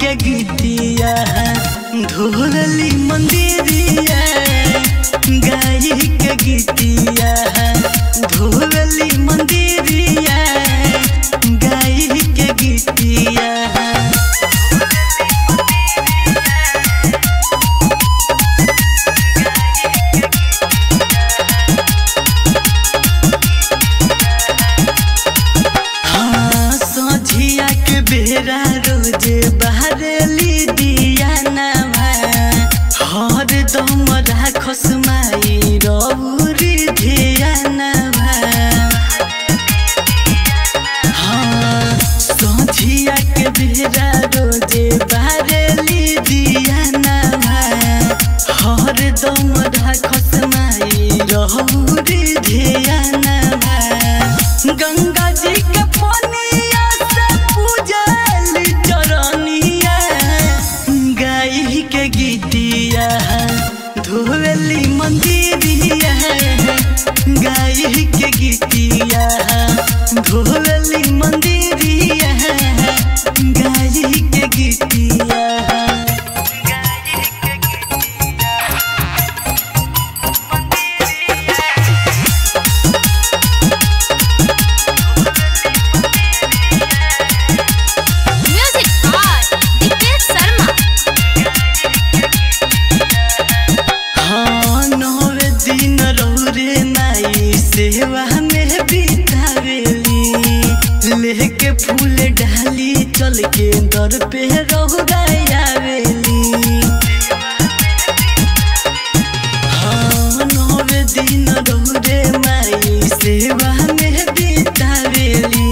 के गीतिया धोली मंदिरिया गाई के गीतिया धोली मंदिरिया गाई के गीतिया बेरा रोज बहरली दिया नवा हर दम राखस माई रौरी धिया नवा हाँ सोझिया के बेरा रोज बहरली दिया नवा हर दम राखस माई रौरी धिया नवा गंगा जी के पनिया के गीतिया धोली मंदिरिया गाई के गीतिया धोली मंदिरिया गाई के गीतिया सेवा में बितावेली लेके फूल डाली चल के दर पे रहुरायावेली हाँ 9 दिन रहुरे माई सेवा में बितावेली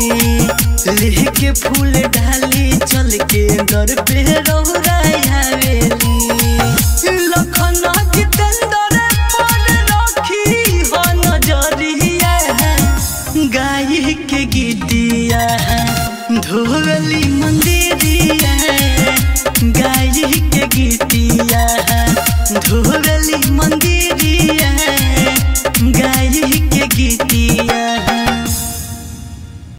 लेके फूल डाली चल के दर पे रहुरायावेली लखन गाई के गीतिया धोली मंदिरिया गाई के गीतिया धोली मंदिरिया गाई के गीतिया।